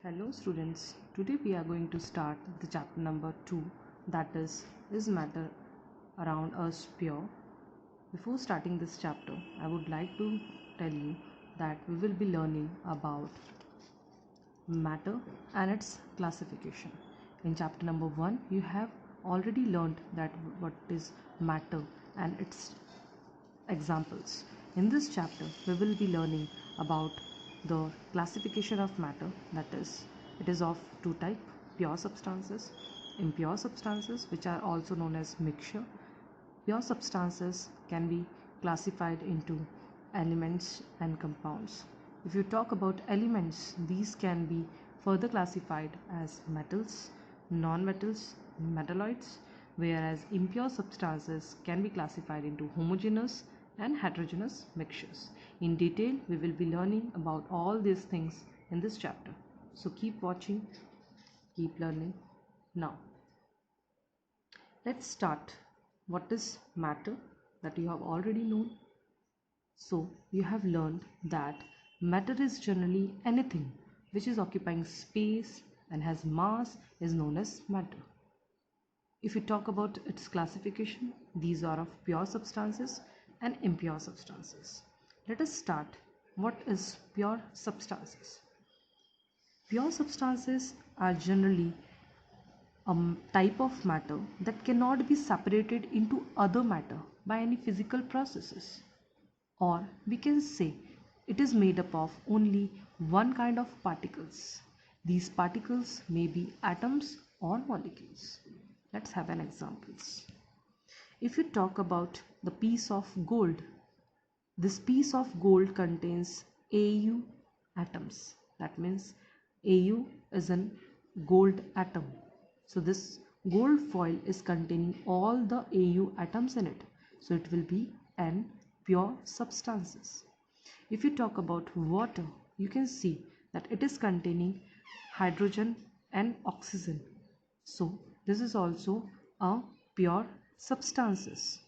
Hello students, today we are going to start the chapter number 2, that is matter around us pure? Before starting this chapter, I would like to tell you that we will be learning about matter and its classification. In chapter number 1, you have already learned that what is matter and its examples. In this chapter, we will be learning about the classification of matter, that is, it is of two types: pure substances, impure substances, which are also known as mixture. Pure substances can be classified into elements and compounds. If you talk about elements, these can be further classified as metals, non-metals, metalloids, whereas impure substances can be classified into homogeneous and heterogeneous mixtures. In detail, we will be learning about all these things in this chapter. So keep watching, keep learning. Now, let's start. What is matter? That you have already known. So you have learned that matter is generally anything which is occupying space and has mass is known as matter. If you talk about its classification, these are of pure substances and impure substances. Let us start. What is pure substances? Pure substances are generally a type of matter that cannot be separated into other matter by any physical processes. Or we can say it is made up of only one kind of particles. These particles may be atoms or molecules. Let's have an examples. If you talk about the piece of gold, this piece of gold contains Au atoms. That means Au is a gold atom. So this gold foil is containing all the Au atoms in it. So it will be an pure substances. If you talk about water, you can see that it is containing hydrogen and oxygen. So this is also a pure substances.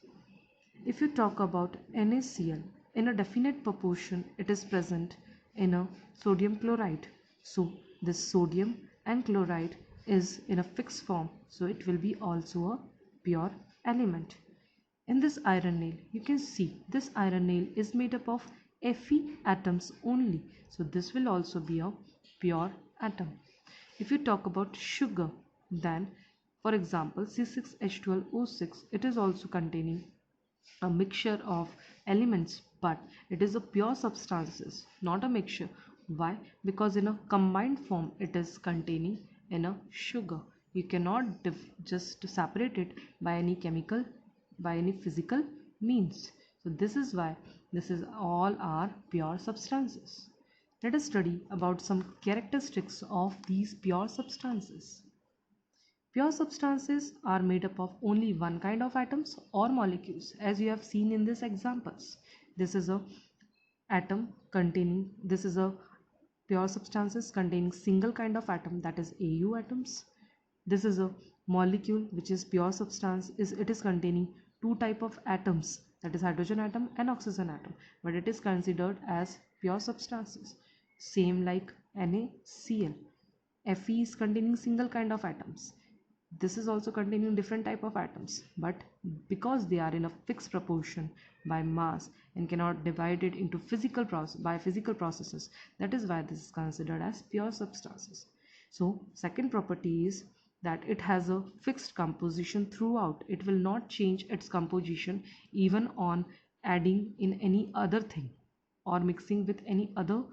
If you talk about NaCl, in a definite proportion it is present in a sodium chloride. So this sodium and chloride is in a fixed form, so it will be also a pure element. In this iron nail, you can see this iron nail is made up of Fe atoms only. So this will also be a pure atom. If you talk about sugar, then for example C6H12O6, it is also containing a mixture of elements, but it is a pure substances, not a mixture. Why? Because in a combined form it is containing in a sugar. You cannot just separate it by any chemical, by any physical means. So this is why this is all are pure substances. Let us study about some characteristics of these pure substances. Pure substances are made up of only one kind of atoms or molecules, as you have seen in these examples. This is a this is a pure substances containing single kind of atom, that is Au atoms. This is a molecule which is pure substance, it is containing two type of atoms, that is hydrogen atom and oxygen atom, but it is considered as pure substances. Same like NaCl. Fe is containing single kind of atoms. This is also containing different type of atoms, but because they are in a fixed proportion by mass and cannot divide it into physical processes, that is why this is considered as pure substances. So second property is that it has a fixed composition throughout. It will not change its composition even on adding in any other thing or mixing with any other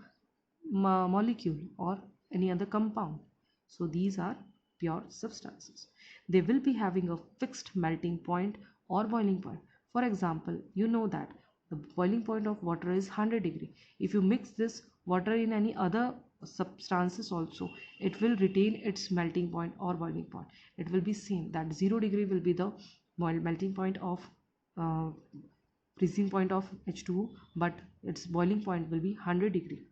molecule or any other compound. So these are pure substances. They will be having a fixed melting point or boiling point. For example, you know that the boiling point of water is 100 degree. If you mix this water in any other substances also, it will retain its melting point or boiling point. It will be same, that 0 degree will be the melting point of freezing point of H2O, but its boiling point will be 100 degree.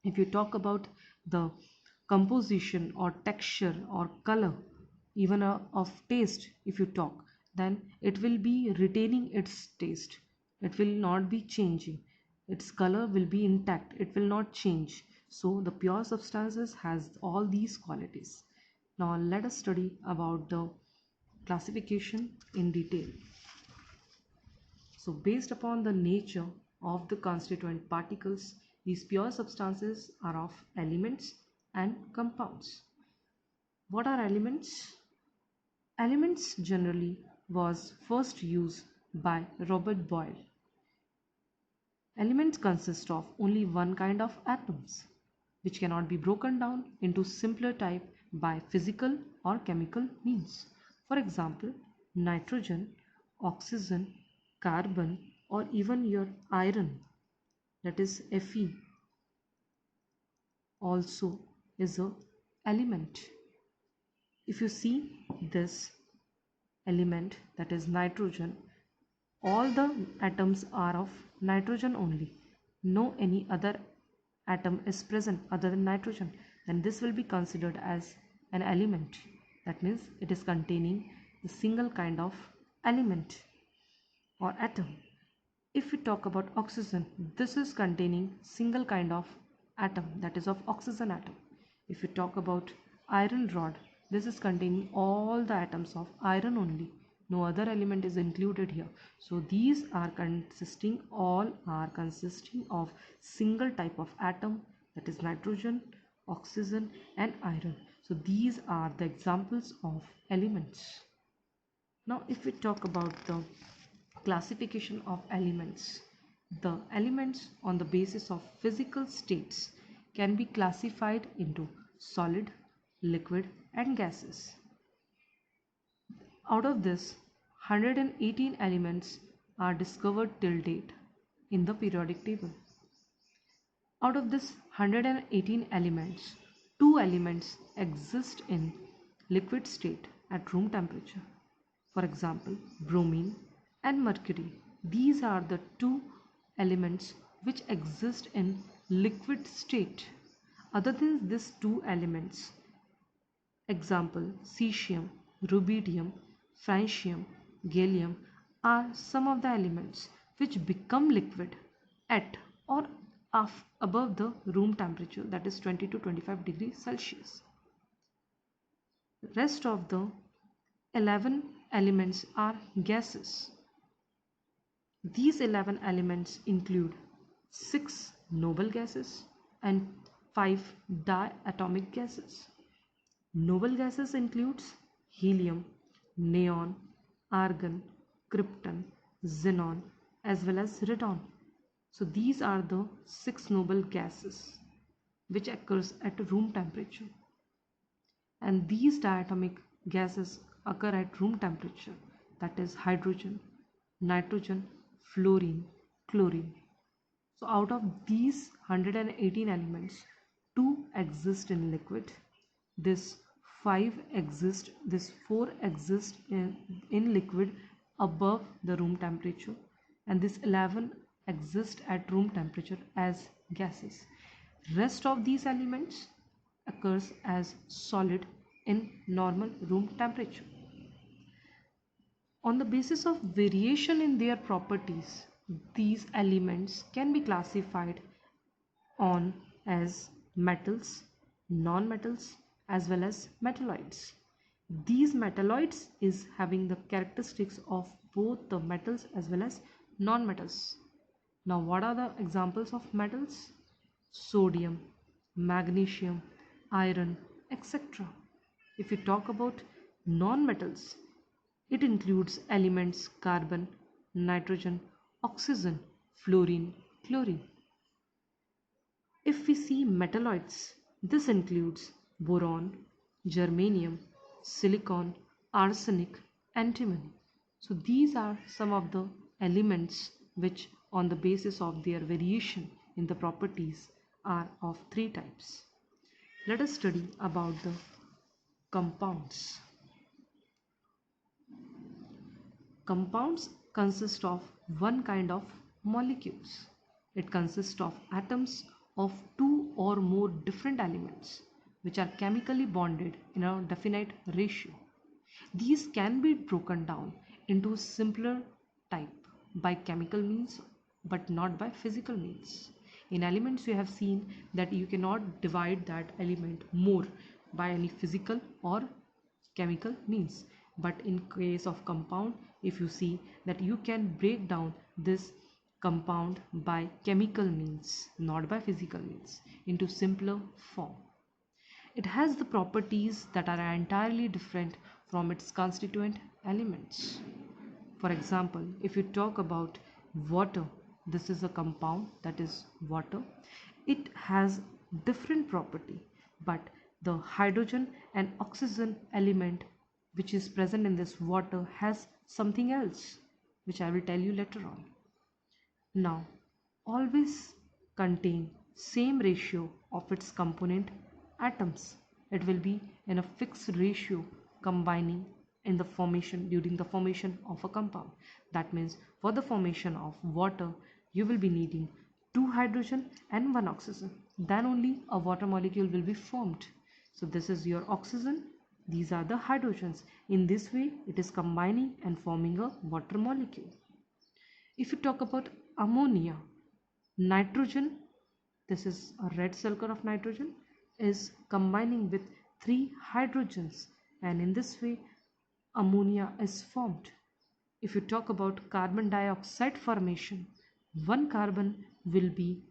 If you talk about the composition or texture or color, even of taste, if you talk, then it will be retaining its taste. It will not be changing. Its color will be intact. It will not change. So the pure substances has all these qualities. Now let us study about the classification in detail. So based upon the nature of the constituent particles, these pure substances are of elements and compounds. What are elements? Elements generally was first used by Robert Boyle. Elements consist of only one kind of atoms, which cannot be broken down into simpler type by physical or chemical means. For example, nitrogen, oxygen, carbon, or even your iron, that is Fe, also is a element. If you see this element, that is nitrogen, all the atoms are of nitrogen only. No any other atom is present other than nitrogen. Then this will be considered as an element. That means it is containing a single kind of element or atom. If we talk about oxygen, this is containing single kind of atom, that is of oxygen atom. If you talk about iron rod, this is containing all the atoms of iron only. No other element is included here. So these are all are consisting of single type of atom, that is nitrogen, oxygen and iron. So these are the examples of elements. Now if we talk about the classification of elements, the elements on the basis of physical states can be classified into solid, liquid and gases. Out of this, 118 elements are discovered till date in the periodic table. Out of this 118 elements, 2 elements exist in liquid state at room temperature. For example, bromine and mercury. These are the 2 elements which exist in liquid state. Other than these 2 elements, example cesium, rubidium, francium, gallium are some of the elements which become liquid at or above the room temperature, that is 20 to 25 degrees Celsius. Rest of the 11 elements are gases. These 11 elements include 6 noble gases and 5 diatomic gases. Noble gases includes helium, neon, argon, krypton, xenon as well as radon. So these are the 6 noble gases which occurs at room temperature. And these diatomic gases occur at room temperature, that is hydrogen, nitrogen, fluorine, chlorine. So out of these 118 elements, 2 exist in liquid, this 4 exist in liquid above the room temperature, and this 11 exist at room temperature as gases. Rest of these elements occurs as solid in normal room temperature. On the basis of variation in their properties, these elements can be classified on as metals, non-metals as well as metalloids. These metalloids is having the characteristics of both the metals as well as non-metals. Now what are the examples of metals? Sodium, magnesium, iron, etc. If we talk about non-metals, it includes elements carbon, nitrogen, oxygen, fluorine, chlorine. If we see metalloids, this includes boron, germanium, silicon, arsenic, antimony. So these are some of the elements which on the basis of their variation in the properties are of 3 types. Let us study about the compounds. Compounds consist of one kind of molecules. It consists of atoms of 2 or more different elements which are chemically bonded in a definite ratio. These can be broken down into simpler type by chemical means but not by physical means. In elements, you have seen that you cannot divide that element more by any physical or chemical means. But in case of compound, if you see that you can break down this compound by chemical means, not by physical means, into simpler form. It has the properties that are entirely different from its constituent elements. For example, if you talk about water, this is a compound, that is water. It has different property, but the hydrogen and oxygen element which is present in this water has something else, which I will tell you later on. Now, always contain same ratio of its component atoms. It will be in a fixed ratio combining in the formation during the formation of a compound. That means for the formation of water, you will be needing 2 hydrogen and 1 oxygen. Then only a water molecule will be formed. So this is your oxygen. These are the hydrogens. In this way, it is combining and forming a water molecule. If you talk about ammonia, nitrogen, this is a red circle of nitrogen, is combining with 3 hydrogens, and in this way ammonia is formed. If you talk about carbon dioxide formation, one carbon will be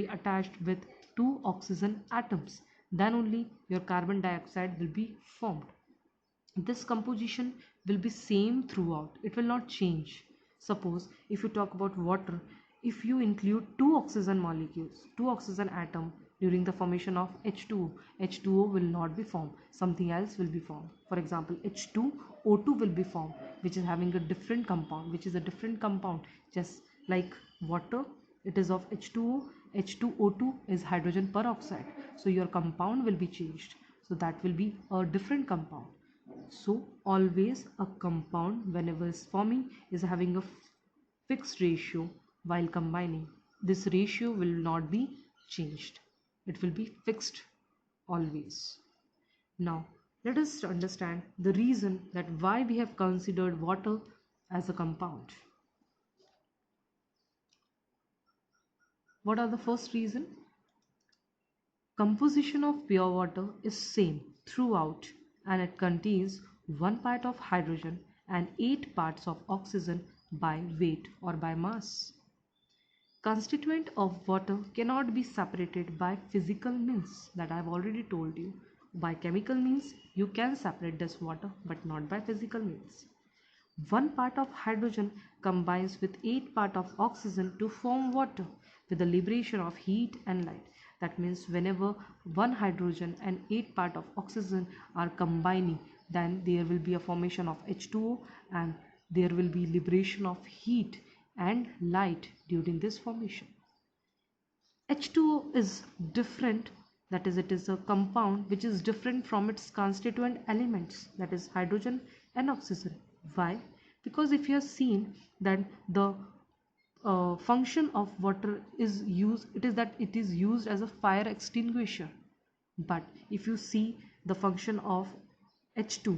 attached with 2 oxygen atoms. Then only your carbon dioxide will be formed. This composition will be same throughout, it will not change. Suppose if you talk about water, if you include 2 oxygen molecules, 2 oxygen atom during the formation of H2O, H2O will not be formed, something else will be formed. For example, H2O2 will be formed, which is having a different compound, which is a different compound. Just like water, it is of H2O, H2O2 is hydrogen peroxide, so your compound will be changed, so that will be a different compound. So always a compound whenever is forming is having a fixed ratio while combining. This ratio will not be changed. It will be fixed always. Now let us understand the reason that why we have considered water as a compound. What are the first reason? Composition of pure water is same throughout, and it contains 1 part of hydrogen and 8 parts of oxygen by weight or by mass. Constituent of water cannot be separated by physical means, that I have already told you. By chemical means you can separate this water, but not by physical means. 1 part of hydrogen combines with 8 part of oxygen to form water with the liberation of heat and light. That means whenever 1 hydrogen and 8 part of oxygen are combining, then there will be a formation of H2O, and there will be liberation of heat and light during this formation. H2O is different, that is, it is a compound which is different from its constituent elements, that is hydrogen and oxygen. Why? Because if you have seen that the function of water is used, it is that it is used as a fire extinguisher. But if you see the function of H2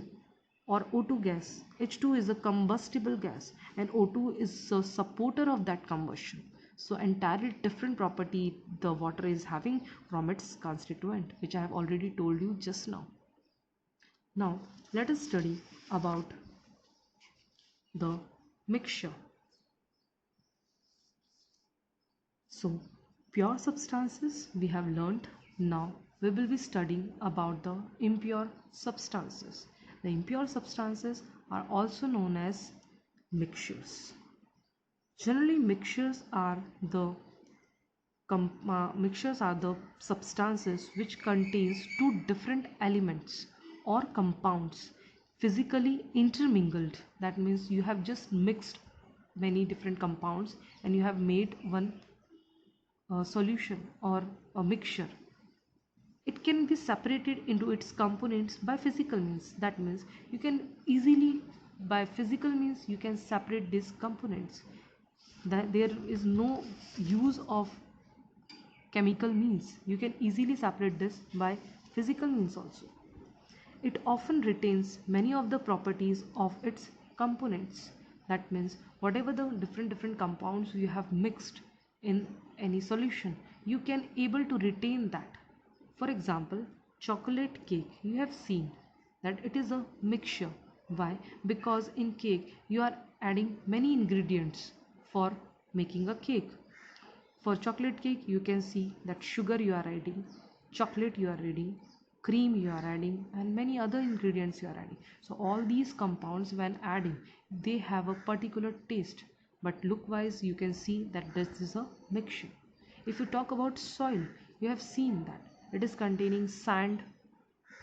or O2 gas, H2 is a combustible gas and O2 is a supporter of that combustion. So entirely different property the water is having from its constituent, which I have already told you just now. Now let us study about the mixture. So pure substances we have learnt. Now we will be studying about the impure substances. The impure substances are also known as mixtures. Generally mixtures are the substances which contains 2 different elements or compounds physically intermingled. That means you have just mixed many different compounds and you have made one solution or a mixture. It can be separated into its components by physical means. That means you can easily, by physical means, you can separate these components. That there is no use of chemical means. You can easily separate this by physical means also. It often retains many of the properties of its components. That means whatever the different compounds you have mixed in any solution, you can able to retain that. For example, chocolate cake, you have seen that it is a mixture. Why? Because in cake you are adding many ingredients for making a cake. For chocolate cake, you can see that sugar you are adding, chocolate you are adding, cream you are adding, and many other ingredients you are adding. So all these compounds, when adding, they have a particular taste. But look wise, you can see that this is a mixture. If you talk about soil, you have seen that it is containing sand,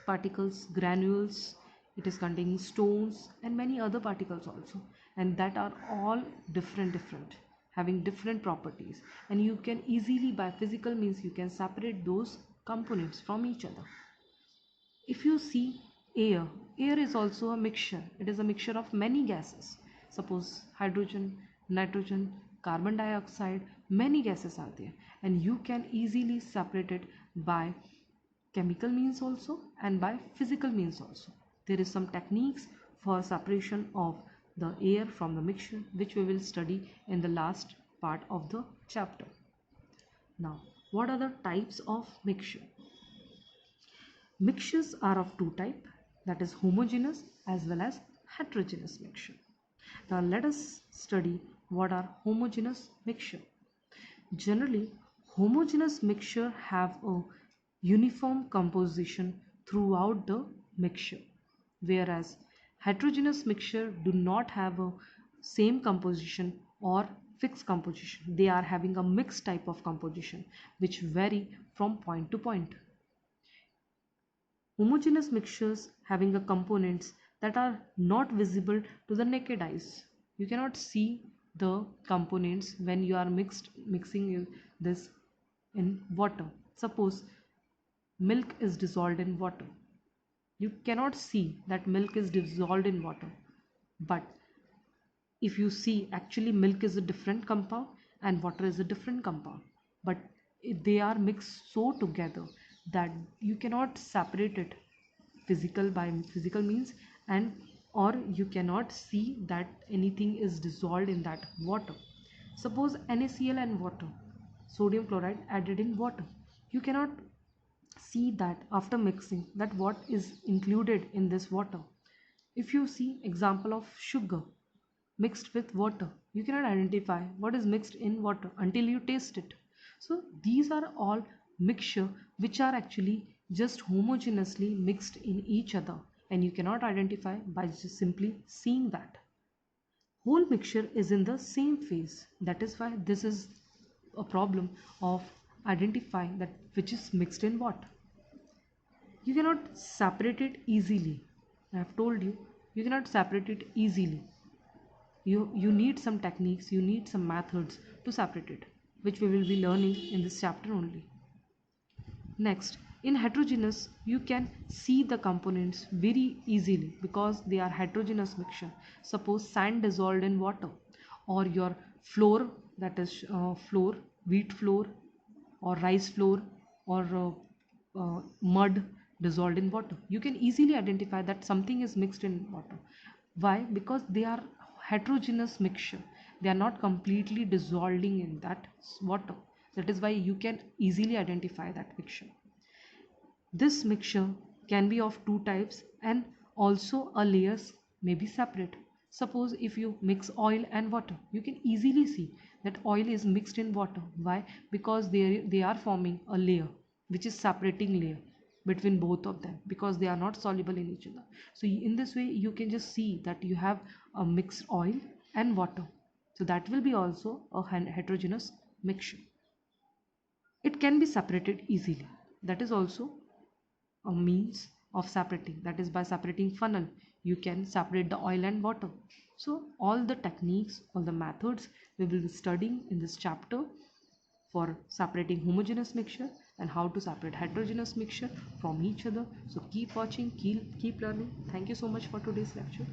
particles, granules, it is containing stones and many other particles also, and that are all different, having different properties, and you can easily by physical means you can separate those components from each other. If you see air, air is also a mixture. It is a mixture of many gases. Suppose hydrogen, nitrogen, carbon dioxide, many gases are there, and you can easily separate it by chemical means also and by physical means also. There is some techniques for separation of the air from the mixture, which we will study in the last part of the chapter. Now, what are the types of mixture? Mixtures are of two types, that is homogeneous as well as heterogeneous mixture. Now let us study what are homogeneous mixture. Generally, homogeneous mixture have a uniform composition throughout the mixture, whereas heterogeneous mixture do not have a same composition or fixed composition. They are having a mixed type of composition which vary from point to point. Homogeneous mixtures having a components that are not visible to the naked eyes. You cannot see the components when you are mixing this in water. Suppose milk is dissolved in water. You cannot see that milk is dissolved in water. But if you see, actually milk is a different compound and water is a different compound. But they are mixed so together that you cannot separate it physical means, and or you cannot see that anything is dissolved in that water. Suppose NaCl and water, sodium chloride added in water, you cannot see that after mixing that what is included in this water. If you see example of sugar mixed with water, you cannot identify what is mixed in water until you taste it. So these are all mixture which are actually just homogeneously mixed in each other, and you cannot identify by just simply seeing that. Whole mixture is in the same phase. That is why this is a problem of identifying that which is mixed in what. You cannot separate it easily. I have told you, you cannot separate it easily. You need some techniques, you need some methods to separate it, which we will be learning in this chapter only. Next, in heterogeneous, you can see the components very easily because they are heterogeneous mixture. Suppose sand dissolved in water, or your flour, that is flour, wheat flour, or rice flour, or mud dissolved in water. You can easily identify that something is mixed in water. Why? Because they are heterogeneous mixture. They are not completely dissolving in that water. That is why you can easily identify that mixture. This mixture can be of two types, and also a layers may be separate. Suppose if you mix oil and water, you can easily see that oil is mixed in water. Why? Because they are forming a layer which is separating layer between both of them, because they are not soluble in each other. So in this way you can just see that you have a mixed oil and water. So that will be also a heterogeneous mixture. It can be separated easily. That is also a means of separating, that is by separating funnel you can separate the oil and water. So all the techniques, all the methods we will be studying in this chapter for separating homogeneous mixture and how to separate heterogeneous mixture from each other. So keep watching, keep learning. Thank you so much for today's lecture.